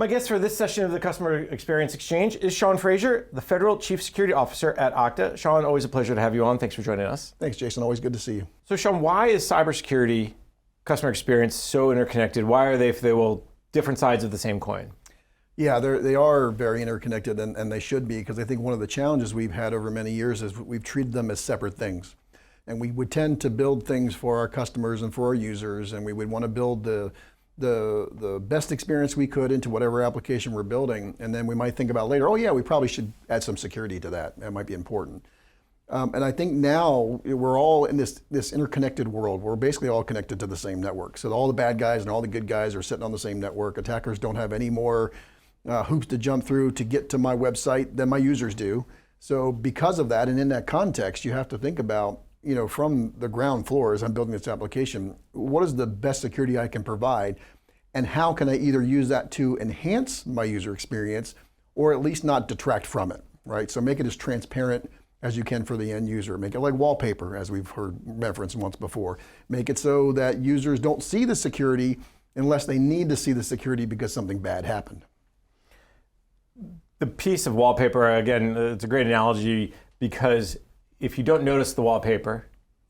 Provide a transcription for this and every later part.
My guest for this session of the Customer Experience Exchange is Sean Frazier, the Federal Chief Security Officer at Okta. Sean, always a pleasure to have you on. Thanks for joining us. Thanks, Jason. Always good to see you. So, Sean, why is cybersecurity, customer experience so interconnected? Why are they, if they will, different sides of the same coin? Yeah, they are very interconnected, and they should be, because I think one of the challenges we've had over many years is we've treated them as separate things. And we would tend to build things for our customers and for our users, and we would want to build the best experience we could into whatever application we're building. And then we might think about later, oh yeah, we probably should add some security to that. That might be important. And I think now we're all in this interconnected world. We're basically all connected to the same network. So all the bad guys and all the good guys are sitting on the same network. Attackers don't have any more hoops to jump through to get to my website than my users do. So because of that, and in that context, you have to think about, from the ground floor as I'm building this application, what is the best security I can provide, and how can I either use that to enhance my user experience or at least not detract from it, right? So make it as transparent as you can for the end user. Make it like wallpaper, as we've heard referenced once before. Make it so that users don't see the security unless they need to see the security because something bad happened. The piece of wallpaper, again, it's a great analogy, because if you don't notice the wallpaper,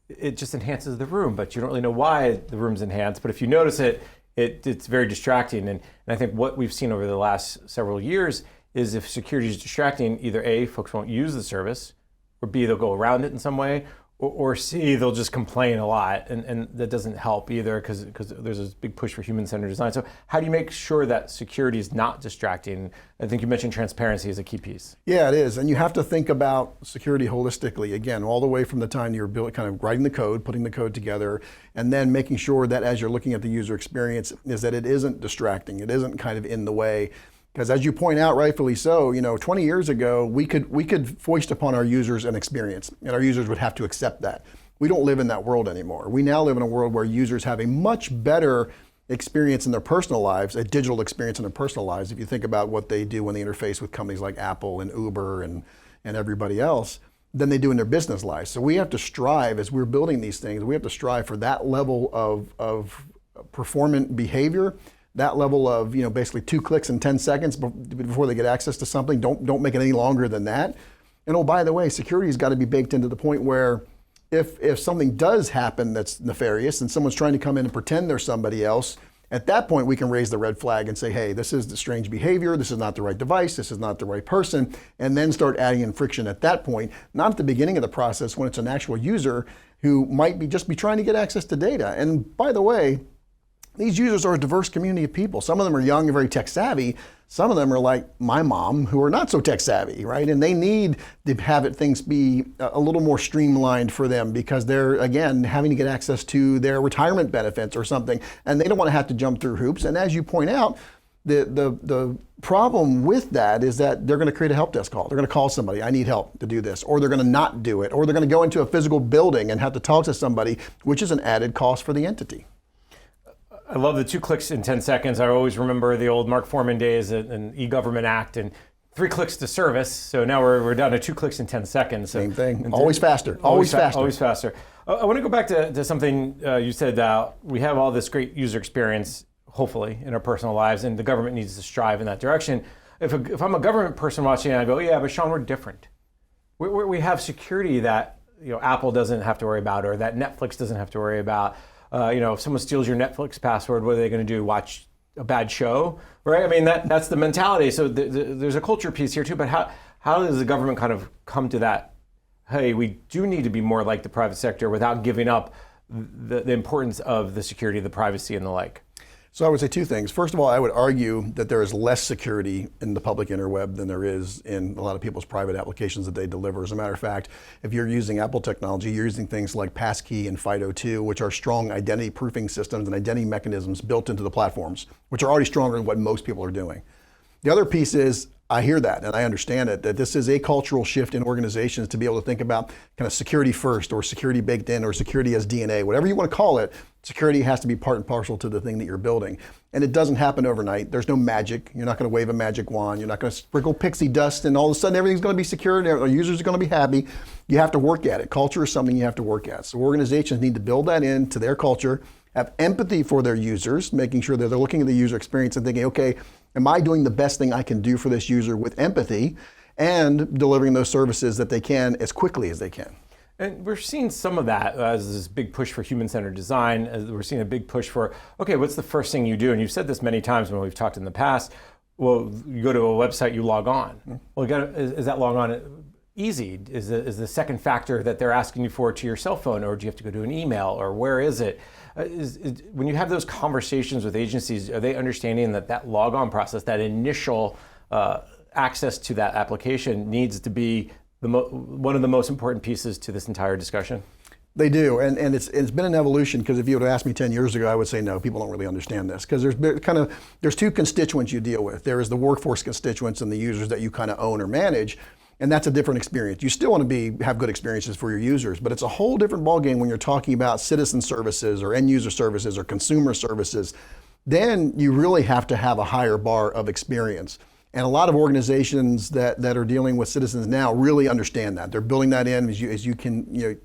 it just enhances the room, but you don't really know why the room's enhanced. But if you notice it, it's very distracting. And I think what we've seen over the last several years is if security is distracting, either A, folks won't use the service, or B, they'll go around it in some way, or C, they'll just complain a lot. And that doesn't help either, because there's this big push for human-centered design. So how do you make sure that security is not distracting? I think you mentioned transparency as a key piece. Yeah, it is. And you have to think about security holistically, again, all the way from the time you're kind of writing the code, putting the code together, and then making sure that as you're looking at the user experience, is that it isn't distracting, it isn't kind of in the way. Because as you point out, rightfully so, 20 years ago, we could foist upon our users an experience, and our users would have to accept that. We don't live in that world anymore. We now live in a world where users have a much better experience in their personal lives, a digital experience in their personal lives. If you think about what they do when they interface with companies like Apple and Uber and everybody else, than they do in their business lives. So we have to strive, as we're building these things, we have to strive for that level of performant behavior. That level of, basically 2 clicks in 10 seconds before they get access to something. Don't make it any longer than that. And oh, by the way, security's got to be baked into the point where if something does happen that's nefarious and someone's trying to come in and pretend they're somebody else, at that point we can raise the red flag and say, hey, this is the strange behavior, this is not the right device, this is not the right person, and then start adding in friction at that point, not at the beginning of the process when it's an actual user who might just be trying to get access to data. And by the way, these users are a diverse community of people. Some of them are young and very tech savvy. Some of them are like my mom, who are not so tech savvy, right? And they need to have things be a little more streamlined for them because they're, again, having to get access to their retirement benefits or something, and they don't want to have to jump through hoops. And as you point out, the problem with that is that they're going to create a help desk call. They're going to call somebody, I need help to do this, or they're going to not do it, or they're going to go into a physical building and have to talk to somebody, which is an added cost for the entity. I love the 2 clicks in 10 seconds. I always remember the old Mark Foreman days and e-government act and 3 clicks to service. So now we're down to 2 clicks in 10 seconds. Same thing. Always faster. Always faster. I want to go back to something you said. We have all this great user experience, hopefully, in our personal lives, and the government needs to strive in that direction. If I'm a government person watching, I go, yeah, but Sean, we're different. We have security that Apple doesn't have to worry about, or that Netflix doesn't have to worry about. If someone steals your Netflix password, what are they going to do? Watch a bad show, right? I mean, that's the mentality. So there's a culture piece here too. But how does the government kind of come to that? Hey, we do need to be more like the private sector without giving up the importance of the security, the privacy, and the like. So I would say 2 things. First of all, I would argue that there is less security in the public interweb than there is in a lot of people's private applications that they deliver. As a matter of fact, if you're using Apple technology, you're using things like Passkey and FIDO2, which are strong identity proofing systems and identity mechanisms built into the platforms, which are already stronger than what most people are doing. The other piece is, I hear that and I understand it, that this is a cultural shift in organizations to be able to think about kind of security first, or security baked in, or security as DNA, whatever you want to call it. Security has to be part and parcel to the thing that you're building. And it doesn't happen overnight. There's no magic. You're not going to wave a magic wand. You're not going to sprinkle pixie dust and all of a sudden everything's going to be secure and our users are going to be happy. You have to work at it. Culture is something you have to work at. So organizations need to build that into their culture, have empathy for their users, making sure that they're looking at the user experience and thinking, okay, am I doing the best thing I can do for this user with empathy and delivering those services that they can as quickly as they can. And we're seeing some of that as this big push for human-centered design. As we're seeing a big push for, okay, what's the first thing you do? And you've said this many times when we've talked in the past. Well, you go to a website, you log on. Well, is that log on easy? Is the second factor that they're asking you for to your cell phone, or do you have to go to an email, or where is it? When you have those conversations with agencies, are they understanding that log on process, that initial access to that application needs to be one of the most important pieces to this entire discussion? They do, and it's been an evolution, because if you would have asked me 10 years ago, I would say no, people don't really understand this, because there's two constituents you deal with. There is the workforce constituents and the users that you kind of own or manage, and that's a different experience. You still want to have good experiences for your users, but it's a whole different ballgame when you're talking about citizen services or end user services or consumer services. Then you really have to have a higher bar of experience. And a lot of organizations that are dealing with citizens now really understand that. They're building that in, as you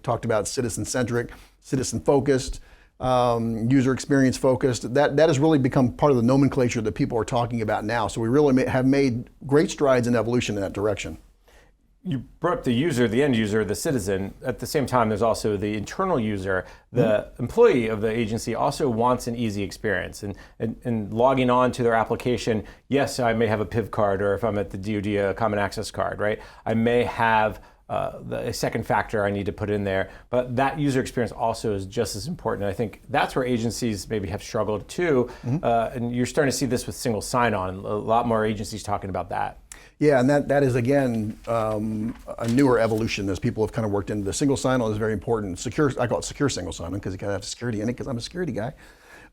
talked about, citizen-centric, citizen-focused, user experience focused. That has really become part of the nomenclature that people are talking about now. So we really have made great strides in evolution in that direction. You brought up the user, the end user, the citizen. At the same time, there's also the internal user. The employee of the agency also wants an easy experience. And logging on to their application, yes, I may have a PIV card, or if I'm at the DoD, a common access card, right? I may have a second factor I need to put in there, but that user experience also is just as important. And I think that's where agencies maybe have struggled too. And you're starting to see this with single sign-on. A lot more agencies talking about that. Yeah, and that is, again, a newer evolution as people have kind of worked into the single sign-on is very important. Secure, I call it secure single sign-on because you got to have security in it, because I'm a security guy.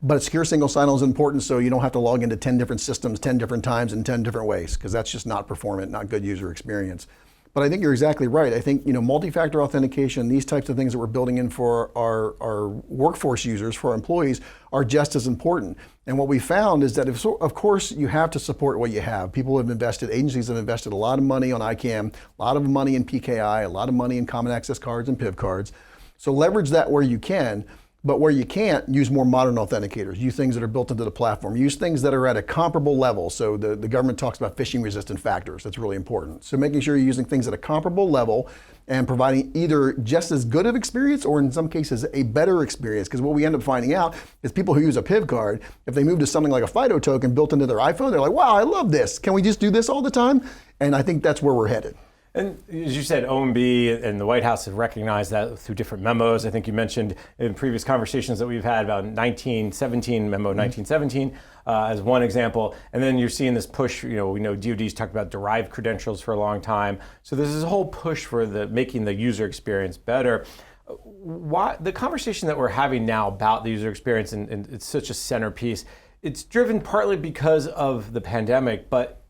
But secure single sign-on is important, so you don't have to log into 10 different systems 10 different times in 10 different ways, because that's just not performant, not good user experience. But I think you're exactly right. I think multi-factor authentication, these types of things that we're building in for our workforce users, for our employees, are just as important. And what we found is that, of course, you have to support what you have. People have invested, agencies have invested a lot of money on ICAM, a lot of money in PKI, a lot of money in common access cards and PIV cards. So leverage that where you can. But where you can't, use more modern authenticators. Use things that are built into the platform. Use things that are at a comparable level. So the government talks about phishing resistant factors. That's really important. So making sure you're using things at a comparable level and providing either just as good of experience, or in some cases a better experience. Because what we end up finding out is people who use a PIV card, if they move to something like a FIDO token built into their iPhone, they're like, wow, I love this. Can we just do this all the time? And I think that's where we're headed. And as you said, OMB and the White House have recognized that through different memos. I think you mentioned in previous conversations that we've had about 1917, memo 1917 as one example. And then you're seeing this push, we know DoD's talked about derived credentials for a long time. So there's this whole push for making the user experience better. Why the conversation that we're having now about the user experience, and it's such a centerpiece, it's driven partly because of the pandemic, but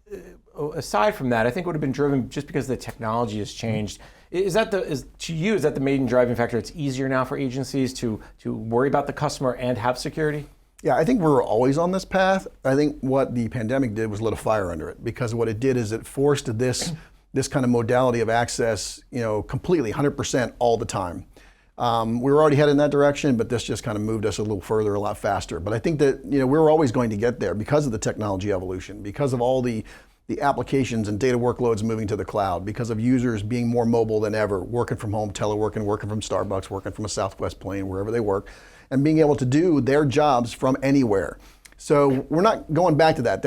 aside from that, I think it would have been driven just because the technology has changed. Is that the main driving factor? It's easier now for agencies to worry about the customer and have security? Yeah, I think we're always on this path. I think what the pandemic did was lit a fire under it, because what it did is it forced this kind of modality of access, completely 100% all the time. We were already headed in that direction, but this just kind of moved us a little further, a lot faster. But I think that we're always going to get there because of the technology evolution, because of all the applications and data workloads moving to the cloud, because of users being more mobile than ever, working from home, teleworking, working from Starbucks, working from a Southwest plane, wherever they work, and being able to do their jobs from anywhere. So we're not going back to that.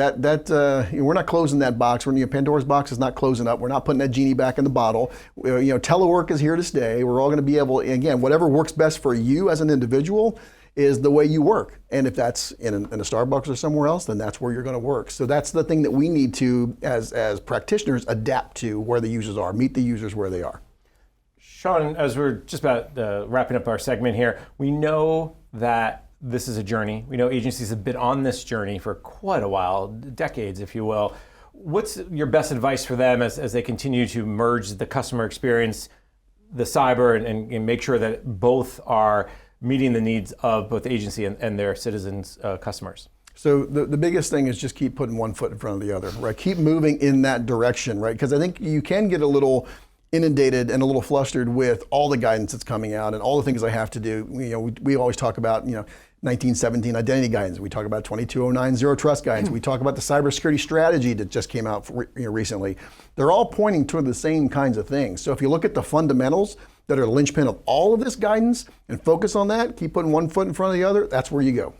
We're not closing that box. Pandora's box is not closing up. We're not putting that genie back in the bottle. Telework is here to stay. We're all going to be able, again, whatever works best for you as an individual is the way you work. And if that's in a Starbucks or somewhere else, then that's where you're going to work. So that's the thing that we need to, as practitioners, adapt to where the users are, meet the users where they are. Sean, as we're just about wrapping up our segment here, we know that this is a journey. We know agencies have been on this journey for quite a while, decades, if you will. What's your best advice for them as they continue to merge the customer experience, the cyber, and make sure that both are meeting the needs of both the agency and their citizens, customers? So the biggest thing is just keep putting one foot in front of the other, right? Keep moving in that direction, right? Because I think you can get a little inundated and a little flustered with all the guidance that's coming out and all the things I have to do. We always talk about, 1917 identity guidance. We talk about 22090 zero trust guidance. We talk about the cybersecurity strategy that just came out recently. They're all pointing toward the same kinds of things. So if you look at the fundamentals that are the linchpin of all of this guidance and focus on that, keep putting one foot in front of the other, that's where you go.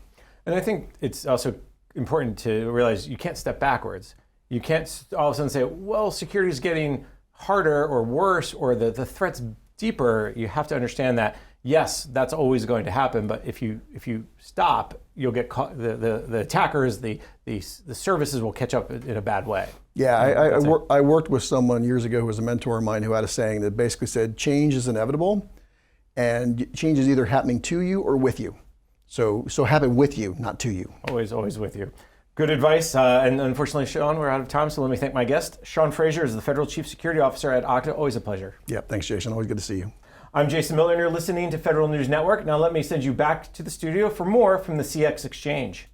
And I think it's also important to realize you can't step backwards. You can't all of a sudden say, well, security is getting harder or worse, or the threat's deeper. You have to understand that, yes, that's always going to happen, but if you stop, you'll get caught, the attackers, the services will catch up in a bad way. Yeah, I worked with someone years ago who was a mentor of mine who had a saying that basically said, change is inevitable, and change is either happening to you or with you. So have it with you, not to you. Always with you. Good advice, and unfortunately, Sean, we're out of time, so let me thank my guest. Sean Frazier is the Federal Chief Security Officer at Okta. Always a pleasure. Yeah, thanks, Jason. Always good to see you. I'm Jason Miller, and you're listening to Federal News Network. Now let me send you back to the studio for more from the CX Exchange.